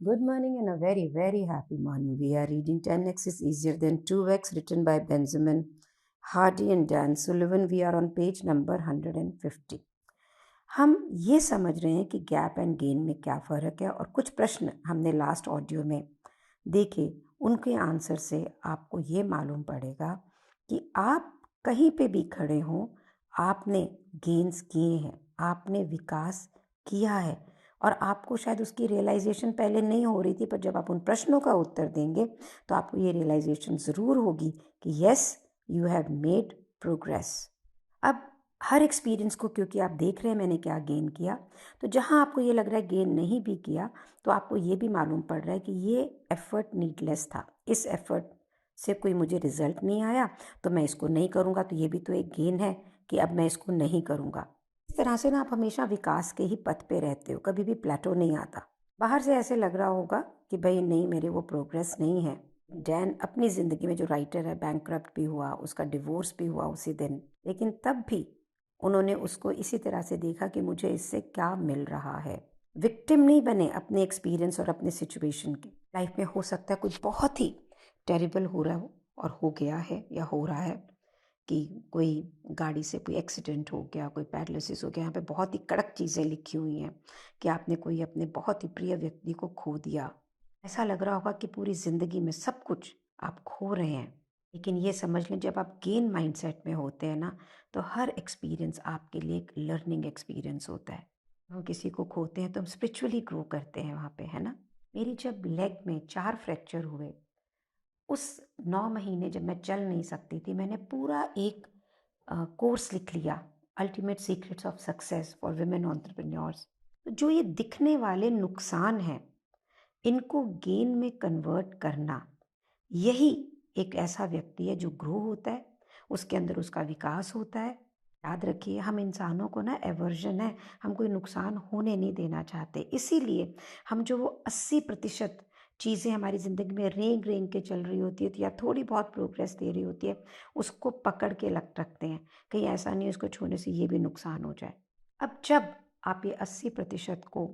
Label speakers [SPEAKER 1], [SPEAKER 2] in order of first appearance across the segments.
[SPEAKER 1] Good morning and a very, very happy morning. We are reading 10x is easier than 2x, written by Benjamin Hardy and Dan Sullivan. We are on page number 150. हम ये समझ रहे हैं कि gap and gain में क्या फ़र्क है, और कुछ प्रश्न हमने लास्ट ऑडियो में देखे, उनके आंसर से आपको ये मालूम पड़ेगा कि आप कहीं पे भी खड़े हों, आपने गेन्स किए हैं, आपने विकास किया है, और आपको शायद उसकी रियलाइजेशन पहले नहीं हो रही थी, पर जब आप उन प्रश्नों का उत्तर देंगे तो आपको ये रियलाइजेशन ज़रूर होगी कि yes, you have made progress. अब हर एक्सपीरियंस को, क्योंकि आप देख रहे हैं मैंने क्या गेन किया, तो जहाँ आपको ये लग रहा है गेन नहीं भी किया, तो आपको ये भी मालूम पड़ रहा है कि ये एफर्ट नीडलेस था, इस एफर्ट से कोई मुझे रिजल्ट नहीं आया, तो मैं इसको नहीं करूँगा। तो ये भी तो एक गेन है कि अब मैं इसको नहीं करूँगा। इस तरह से ना आप हमेशा विकास के ही पथ पे रहते हो, कभी भी प्लेटो नहीं आता। बाहर से ऐसे लग रहा होगा कि भाई नहीं, मेरे वो प्रोग्रेस नहीं है। डैन अपनी ज़िंदगी में जो राइटर है, बैंकक्रप्ट भी हुआ, उसका डिवोर्स भी हुआ उसी दिन, लेकिन तब भी उन्होंने उसको इसी तरह से देखा कि मुझे इससे क्या मिल रहा है। विक्टिम नहीं बने अपने एक्सपीरियंस और अपने सिचुएशन के। लाइफ में हो सकता है कुछ बहुत ही टेरिबल हो रहा हो, और हो गया है या हो रहा है, कि कोई गाड़ी से कोई एक्सीडेंट हो गया, कोई पैरालिसिस हो गया। यहाँ पे बहुत ही कड़क चीज़ें लिखी हुई हैं कि आपने कोई अपने बहुत ही प्रिय व्यक्ति को खो दिया। ऐसा लग रहा होगा कि पूरी ज़िंदगी में सब कुछ आप खो रहे हैं, लेकिन ये समझ लें, जब आप गेन माइंडसेट में होते हैं ना, तो हर एक्सपीरियंस आपके लिए एक लर्निंग एक्सपीरियंस होता है। हम किसी को खोते हैं तो हम स्पिरिचुअली ग्रो करते हैं वहाँ पे, है ना। मेरी जब लेग में 4 फ्रैक्चर हुए, उस 9 महीने जब मैं चल नहीं सकती थी, मैंने पूरा एक कोर्स लिख लिया, ultimate secrets of success for women entrepreneurs. तो जो ये दिखने वाले नुकसान हैं, इनको गेन में कन्वर्ट करना, यही एक ऐसा व्यक्ति है जो ग्रो होता है, उसके अंदर उसका विकास होता है। याद रखिए, हम इंसानों को ना एवर्जन है, हम कोई नुकसान होने नहीं देना चाहते, इसीलिए हम जो वो 80% चीज़ें हमारी ज़िंदगी में रेंग रेंग के चल रही होती है, या थोड़ी बहुत प्रोग्रेस दे रही होती है, उसको पकड़ के रखते हैं, कहीं ऐसा नहीं उसको छूने से ये भी नुकसान हो जाए। अब जब आप ये 80% को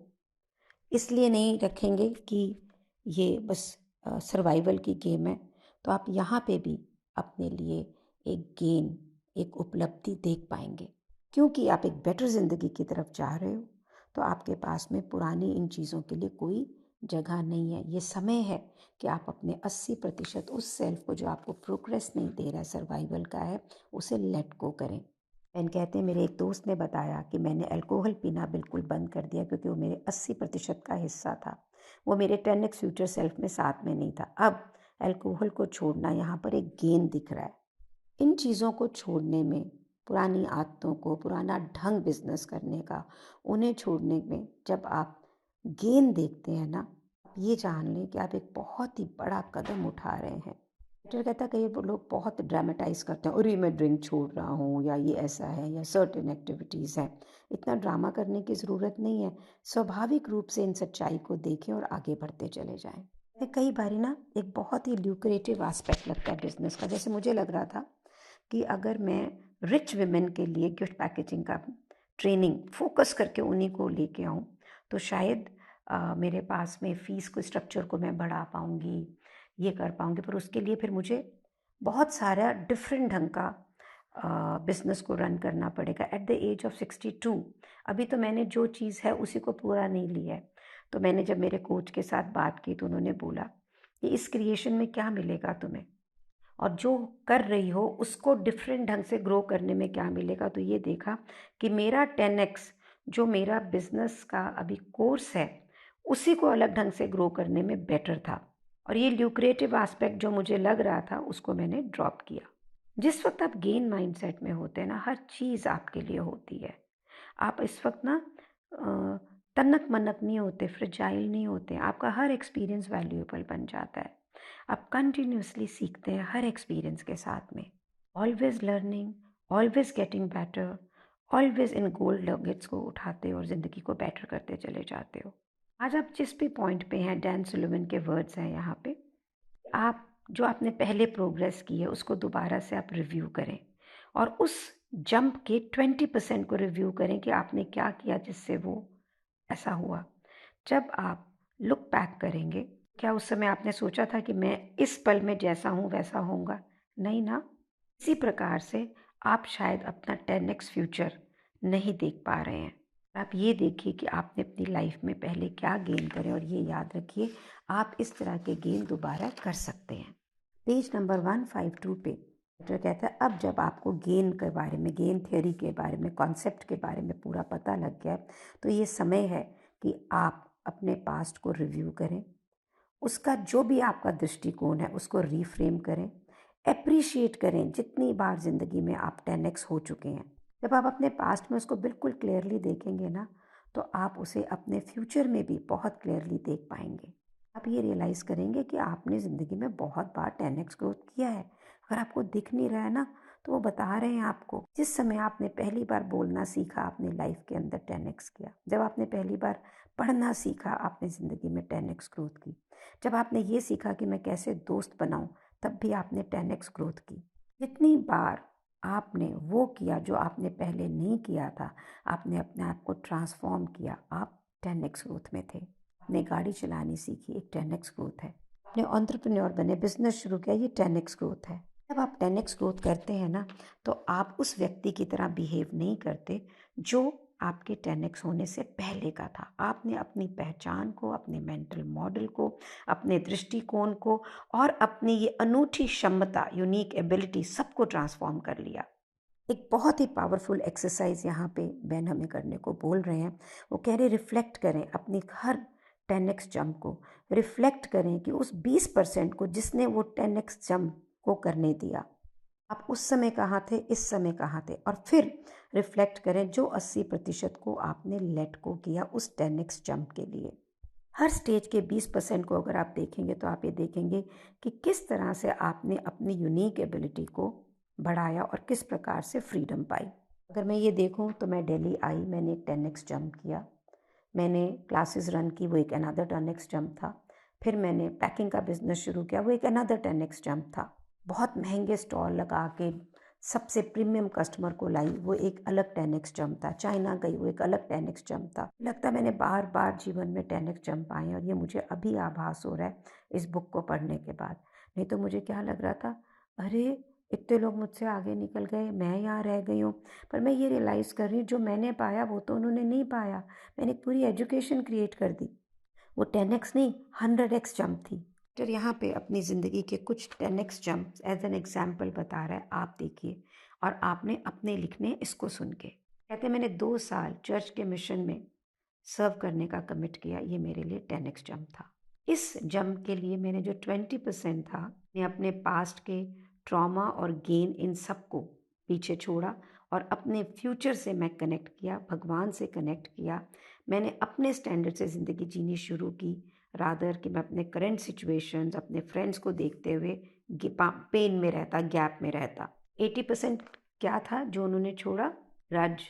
[SPEAKER 1] इसलिए नहीं रखेंगे कि ये बस सर्वाइवल की गेम है, तो आप यहाँ पे भी अपने लिए एक गेन, एक उपलब्धि देख पाएंगे, क्योंकि आप एक बेटर ज़िंदगी की तरफ जा रहे हो। तो आपके पास में पुरानी इन चीज़ों के लिए कोई जगह नहीं है। ये समय है कि आप अपने 80% उस सेल्फ को, जो आपको प्रोग्रेस नहीं दे रहा है, सर्वाइवल का है, उसे लेट गो करें। एंड कहते हैं, मेरे एक दोस्त ने बताया कि मैंने अल्कोहल पीना बिल्कुल बंद कर दिया, क्योंकि वो मेरे 80% का हिस्सा था, वो मेरे 10x फ्यूचर सेल्फ में साथ में नहीं था। अब अल्कोहल को छोड़ना यहाँ पर एक गेन दिख रहा है। इन चीज़ों को छोड़ने में, पुरानी आदतों को, पुराना ढंग बिजनेस करने का, उन्हें छोड़ने में जब आप गेन देखते हैं ना, ये जान लें कि आप एक बहुत ही बड़ा कदम उठा रहे हैं। डॉक्टर कहता है, कई लोग बहुत ड्रामेटाइज करते हैं, अरे मैं ड्रिंक छोड़ रहा हूँ, या ये ऐसा है, या सर्टेन एक्टिविटीज़ हैं। इतना ड्रामा करने की ज़रूरत नहीं है। स्वाभाविक रूप से इन सच्चाई को देखें और आगे बढ़ते चले जाएं। कई बारी ना एक बहुत ही ल्यूक्रेटिव एस्पेक्ट लगता है बिजनेस का। जैसे मुझे लग रहा था कि अगर मैं रिच विमेन के लिए गिफ्ट पैकेजिंग का ट्रेनिंग फोकस करके उन्हीं को लेके आऊँ, तो शायद मेरे पास में फ़ीस को, स्ट्रक्चर को मैं बढ़ा पाऊँगी, ये कर पाऊँगी। पर उसके लिए फिर मुझे बहुत सारा डिफरेंट ढंग का बिज़नेस को रन करना पड़ेगा। एट द एज ऑफ 62 अभी तो मैंने जो चीज़ है उसी को पूरा नहीं लिया है। तो मैंने जब मेरे कोच के साथ बात की, तो उन्होंने बोला कि इस क्रिएशन में क्या मिलेगा तुम्हें, और जो कर रही हो उसको डिफरेंट ढंग से ग्रो करने में क्या मिलेगा। तो ये देखा कि मेरा 10x जो मेरा बिजनेस का अभी कोर्स है, उसी को अलग ढंग से ग्रो करने में बेटर था, और ये ल्यूक्रेटिव एस्पेक्ट जो मुझे लग रहा था, उसको मैंने ड्रॉप किया। जिस वक्त आप गेन माइंडसेट में होते हैं ना, हर चीज़ आपके लिए होती है। आप इस वक्त ना तनक मनक नहीं होते, फ्रिजाइल नहीं होते, आपका हर एक्सपीरियंस वैल्यूएबल बन जाता है। आप कंटिन्यूसली सीखते हैं हर एक्सपीरियंस के साथ में, always learning, always getting better, always in gold nuggets को उठाते हो और ज़िंदगी को बेटर करते चले जाते हो। आज आप जिस भी पॉइंट पे हैं, डैन सुलेवन के वर्ड्स हैं यहाँ पे, आप जो आपने पहले प्रोग्रेस की है उसको दोबारा से आप रिव्यू करें, और उस जंप के 20% को रिव्यू करें कि आपने क्या किया जिससे वो ऐसा हुआ। जब आप लुक बैक करेंगे, क्या उस समय आपने सोचा था कि मैं इस पल में जैसा हूँ वैसा होऊंगा? नहीं ना। इसी प्रकार से आप शायद अपना 10x फ्यूचर नहीं देख पा रहे हैं। आप ये देखिए कि आपने अपनी लाइफ में पहले क्या गेन करे, और ये याद रखिए आप इस तरह के गेन दोबारा कर सकते हैं। पेज नंबर 152 पे डॉक्टर कहता है अब जब आपको गेन के बारे में, गेन थ्योरी के बारे में, कॉन्सेप्ट के बारे में पूरा पता लग गया, तो ये समय है कि आप अपने पास्ट को रिव्यू करें, उसका जो भी आपका दृष्टिकोण है उसको रीफ्रेम करें, एप्रिशिएट करें जितनी बार ज़िंदगी में आप 10x हो चुके हैं। जब आप अपने पास्ट में उसको बिल्कुल क्लियरली देखेंगे ना, तो आप उसे अपने फ्यूचर में भी बहुत क्लियरली देख पाएंगे। आप ये रियलाइज़ करेंगे कि आपने ज़िंदगी में बहुत बार 10x ग्रोथ किया है। अगर आपको दिख नहीं रहा है ना, तो वो बता रहे हैं आपको, जिस समय आपने पहली बार बोलना सीखा आपने लाइफ के अंदर 10x किया, जब आपने पहली बार पढ़ना सीखा आपने ज़िंदगी में 10x ग्रोथ की, जब आपने ये सीखा कि मैं कैसे दोस्त बनाऊं तब भी आपने 10x ग्रोथ की। जितनी बार आपने वो किया जो आपने पहले नहीं किया था, आपने अपने आप को ट्रांसफॉर्म किया, आप 10x ग्रोथ में थे। आपने गाड़ी चलानी सीखी, एक 10x ग्रोथ है। आपने एंटरप्रेन्योर बने, बिजनेस शुरू किया, ये 10x ग्रोथ है। जब आप 10x ग्रोथ करते हैं ना, तो आप उस व्यक्ति की तरह बिहेव नहीं करते जो आपके 10x होने से पहले का था। आपने अपनी पहचान को, अपने मेंटल मॉडल को, अपने दृष्टिकोण को और अपनी ये अनूठी क्षमता, यूनिक एबिलिटी, सबको ट्रांसफॉर्म कर लिया। एक बहुत ही पावरफुल एक्सरसाइज यहाँ पे बेन हमें करने को बोल रहे हैं। वो कह रहे रिफ्लेक्ट करें अपनी हर 10x जंप को, रिफ्लेक्ट करें कि उस 20% को जिसने वो 10x जंप को करने दिया, आप उस समय कहाँ थे, इस समय कहाँ थे, और फिर रिफ्लेक्ट करें जो 80% को आपने लेट को किया उस 10x जंप के लिए। हर स्टेज के 20% को अगर आप देखेंगे तो आप ये देखेंगे कि किस तरह से आपने अपनी यूनिक एबिलिटी को बढ़ाया और किस प्रकार से फ्रीडम पाई। अगर मैं ये देखूं तो मैं दिल्ली आई, मैंने एक 10x जंप किया, मैंने क्लासेस रन की, वो एक अनदर 10x जंप था। फिर मैंने पैकिंग का बिजनेस शुरू किया, वो एक अनदर 10x जंप था। बहुत महंगे स्टॉल लगा के सबसे प्रीमियम कस्टमर को लाई, वो एक अलग 10x जंप था। चाइना गई, वो एक अलग 10x जंप था। लगता है मैंने बार बार जीवन में 10x जंप आए, और ये मुझे अभी आभास हो रहा है इस बुक को पढ़ने के बाद। नहीं तो मुझे क्या लग रहा था, अरे इतने लोग मुझसे आगे निकल गए, मैं यहाँ रह गई हूँ। पर मैं ये रियलाइज़ कर रही हूँ जो मैंने पाया वो तो उन्होंने नहीं पाया। मैंने पूरी एजुकेशन क्रिएट कर दी। वो 10x नहीं, 100x जंप थी। डॉक्टर यहाँ पे अपनी ज़िंदगी के कुछ 10x jump as an example बता रहा है, आप देखिए और आपने अपने लिखने इसको सुन के। कहते मैंने 2 साल चर्च के मिशन में सर्व करने का कमिट किया, ये मेरे लिए 10x जंप था। इस जंप के लिए मैंने जो 20% था, मैं अपने पास्ट के ट्रॉमा और गेन इन सबको पीछे छोड़ा और अपने फ्यूचर से मैं कनेक्ट किया, भगवान से कनेक्ट किया। मैंने अपने स्टैंडर्ड से ज़िंदगी जीनी शुरू की, रादर कि मैं अपने करंट सिचुएशंस, अपने फ्रेंड्स को देखते हुए पेन में रहता, गैप में रहता। 80% क्या था जो उन्होंने छोड़ा? रज,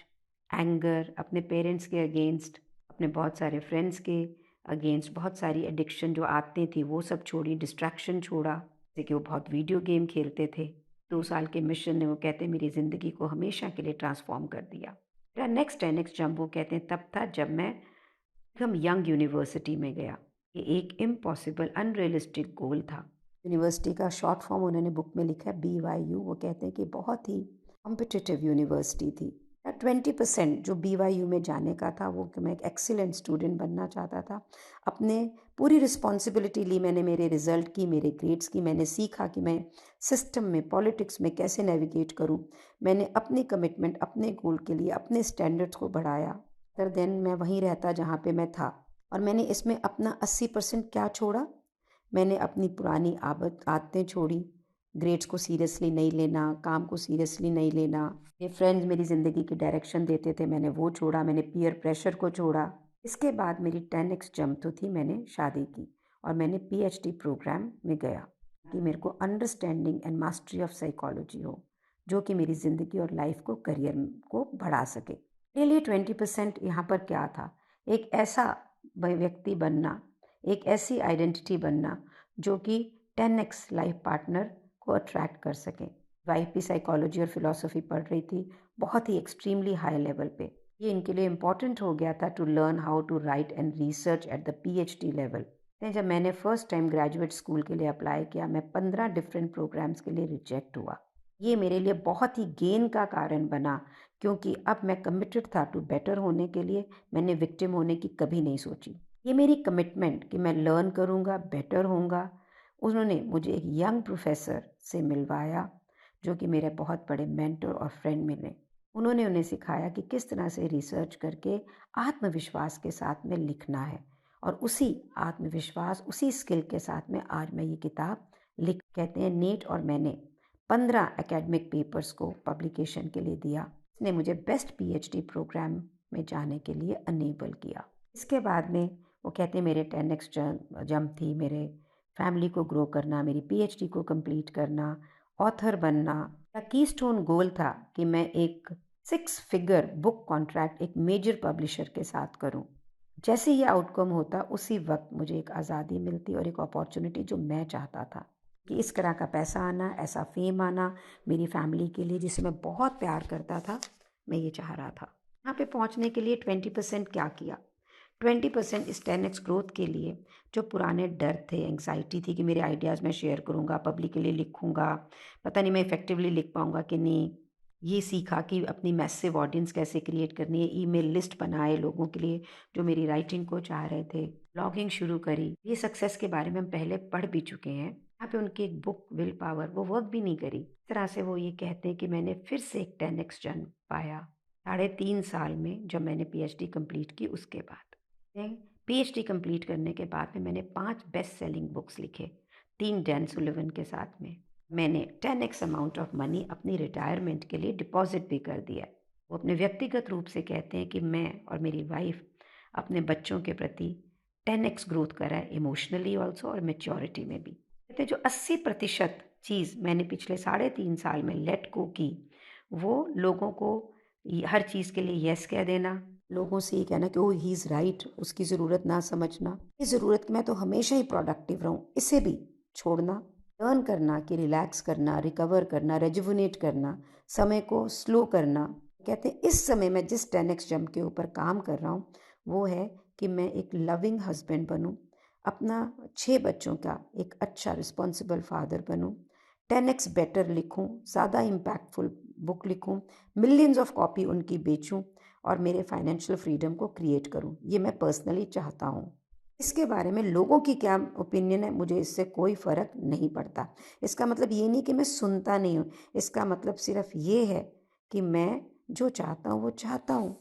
[SPEAKER 1] एंगर, अपने पेरेंट्स के अगेंस्ट, अपने बहुत सारे फ्रेंड्स के अगेंस्ट, बहुत सारी एडिक्शन जो आते थी वो सब छोड़ी, डिस्ट्रैक्शन छोड़ा, जैसे कि वो बहुत वीडियो गेम खेलते थे। 2 साल के मिशन ने, वो कहते मेरी ज़िंदगी को हमेशा के लिए ट्रांसफॉर्म कर दिया। मेरा नेक्स्ट 10x जंप वो कहते हैं तब था जब मैं हम यंग यूनिवर्सिटी में गया। ये एक इम्पॉसिबल अनरियलिस्टिक गोल था। यूनिवर्सिटी का शॉर्ट फॉर्म उन्होंने बुक में लिखा है BYU। वो कहते हैं कि बहुत ही कॉम्पिटिटिव यूनिवर्सिटी थी। 20% जो BYU में जाने का था, वो कि मैं एक एक्सीलेंट स्टूडेंट बनना चाहता था। अपने पूरी रिस्पॉन्सिबिलिटी ली मैंने, मेरे रिजल्ट की, मेरे ग्रेड्स की। मैंने सीखा कि मैं सिस्टम में, पॉलिटिक्स में कैसे नेविगेट करूं। मैंने अपनी कमिटमेंट, अपने गोल के लिए अपने स्टैंडर्ड्स को बढ़ाया। पर देन मैं वहीं रहता जहाँ पे मैं था, और मैंने इसमें अपना 80% क्या छोड़ा? मैंने अपनी पुरानी आदतें छोड़ी। ग्रेड्स को सीरियसली नहीं लेना, काम को सीरियसली नहीं लेना। मेरे फ्रेंड्स मेरी ज़िंदगी की डायरेक्शन देते थे, मैंने वो छोड़ा। मैंने पीयर प्रेशर को छोड़ा। इसके बाद मेरी 10x जंप तो थी, मैंने शादी की और मैंने PhD प्रोग्राम में गया कि मेरे को understanding and mastery of psychology हो, जो कि मेरी ज़िंदगी और लाइफ को, करियर को बढ़ा सके। मेरे लिए 20% यहाँ पर क्या था? एक ऐसा व्यक्ति बनना, एक ऐसी आइडेंटिटी बनना जो कि 10x लाइफ पार्टनर को अट्रैक्ट कर सकें। वाइफ भी साइकोलॉजी और फिलॉसफी पढ़ रही थी, बहुत ही एक्सट्रीमली हाई लेवल पे। ये इनके लिए इम्पॉर्टेंट हो गया था to learn how to write and research at the PhD level. जब मैंने फर्स्ट टाइम ग्रेजुएट स्कूल के लिए अप्लाई किया, मैं 15 डिफरेंट प्रोग्राम्स के लिए रिजेक्ट हुआ। ये मेरे लिए बहुत ही गेन का कारण बना, क्योंकि अब मैं कमिटेड था टू बेटर होने के लिए। मैंने विक्टिम होने की कभी नहीं सोची। ये मेरी कमिटमेंट कि मैं लर्न करूँगा, बेटर होऊंगा। उन्होंने मुझे एक यंग प्रोफेसर से मिलवाया, जो कि मेरे बहुत बड़े मेंटर और फ्रेंड मिले। उन्होंने उन्हें सिखाया कि किस तरह से रिसर्च करके आत्मविश्वास के साथ में लिखना है, और उसी आत्मविश्वास, उसी स्किल के साथ में आज मैं ये किताब लिख कहते हैं नेट और मैंने 15 एकेडमिक पेपर्स को पब्लिकेशन के लिए दिया। इसने मुझे बेस्ट PhD प्रोग्राम में जाने के लिए अनेबल किया। इसके बाद में वो कहते हैं मेरे 10x जंप थी, मेरे फैमिली को ग्रो करना, मेरी PhD को कंप्लीट करना, ऑथर बनना। का कीस्टोन गोल था कि मैं एक 6 फिगर बुक कॉन्ट्रैक्ट एक मेजर पब्लिशर के साथ करूं। जैसे ये आउटकम होता, उसी वक्त मुझे एक आज़ादी मिलती और एक अपॉर्चुनिटी जो मैं चाहता था, कि इस तरह का पैसा आना, ऐसा फेम आना मेरी फैमिली के लिए, जिसे मैं बहुत प्यार करता था, मैं ये चाह रहा था। यहाँ पे पहुँचने के लिए 20% क्या किया? 20% इस 10x ग्रोथ के लिए जो पुराने डर थे, एंग्जाइटी थी कि मेरे आइडियाज़ मैं शेयर करूँगा, पब्लिक के लिए लिखूँगा, पता नहीं मैं इफ़ेक्टिवली लिख पाऊँगा कि नहीं। ये सीखा कि अपनी मैसिव ऑडियंस कैसे क्रिएट करनी है, ईमेल लिस्ट बनाए लोगों के लिए जो मेरी राइटिंग को चाह रहे थे, ब्लॉगिंग शुरू करी। ये सक्सेस के बारे में हम पहले पढ़ भी चुके हैं। यहाँ पे उनकी एक बुक विल पावर वो वर्क भी नहीं करी। इस तरह से वो ये कहते हैं कि मैंने फिर से एक 10x जन पाया 3.5 साल में, जब मैंने PhD कंप्लीट की उसके बाद। PhD कंप्लीट करने के बाद में मैंने 5 बेस्ट सेलिंग बुक्स लिखे, 3 डैन सुलिवन के साथ में। मैंने 10x अमाउंट ऑफ मनी अपनी रिटायरमेंट के लिए डिपॉजिट भी कर दिया। वो अपने व्यक्तिगत रूप से कहते हैं कि मैं और मेरी वाइफ अपने बच्चों के प्रति 10x ग्रोथ करा है, इमोशनली ऑल्सो और मेच्योरिटी में भी। कहते हैं जो 80% चीज़ मैंने पिछले 3.5 साल में लेट गो की, वो लोगों को हर चीज़ के लिए यस कह देना, लोगों से ये कहना कि ओ ही इज़ राइट, उसकी ज़रूरत ना समझना, ये ज़रूरत कि मैं तो हमेशा ही प्रोडक्टिव रहूँ, इसे भी छोड़ना, लर्न करना कि रिलैक्स करना, रिकवर करना, रेजुविनेट करना, समय को स्लो करना। कहते हैं इस समय मैं जिस 10x जंप के ऊपर काम कर रहा हूँ, वो है कि मैं एक लविंग हस्बैंड बनूँ, अपना 6 बच्चों का एक अच्छा रिस्पॉन्सिबल फादर बनूँ, 10x बेटर लिखूँ, ज़्यादा इम्पैक्टफुल बुक लिखूँ, मिलियंस ऑफ कॉपी उनकी बेचूँ, और मेरे फाइनेंशियल फ्रीडम को क्रिएट करूँ। ये मैं पर्सनली चाहता हूँ। इसके बारे में लोगों की क्या ओपिनियन है, मुझे इससे कोई फ़र्क नहीं पड़ता। इसका मतलब ये नहीं कि मैं सुनता नहीं हूँ, इसका मतलब सिर्फ ये है कि मैं जो चाहता हूँ वो चाहता हूँ,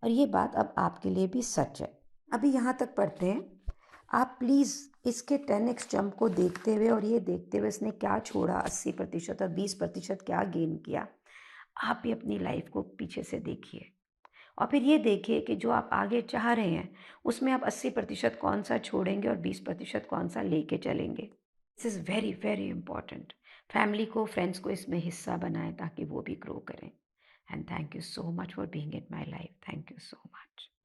[SPEAKER 1] और ये बात अब आपके लिए भी सच है। अभी यहाँ तक पढ़ते हैं। आप प्लीज़ इसके 10x जंप को देखते हुए और ये देखते हुए इसने क्या छोड़ा, 80% और 20% क्या गेन किया, आप भी अपनी लाइफ को पीछे से देखिए और फिर ये देखिए कि जो आप आगे चाह रहे हैं उसमें आप 80% कौन सा छोड़ेंगे और 20% कौन सा लेके चलेंगे। This is very very important. Family को, फ्रेंड्स को इसमें हिस्सा बनाएं ताकि वो भी ग्रो करें। And thank you so much for being in my life. Thank you so much.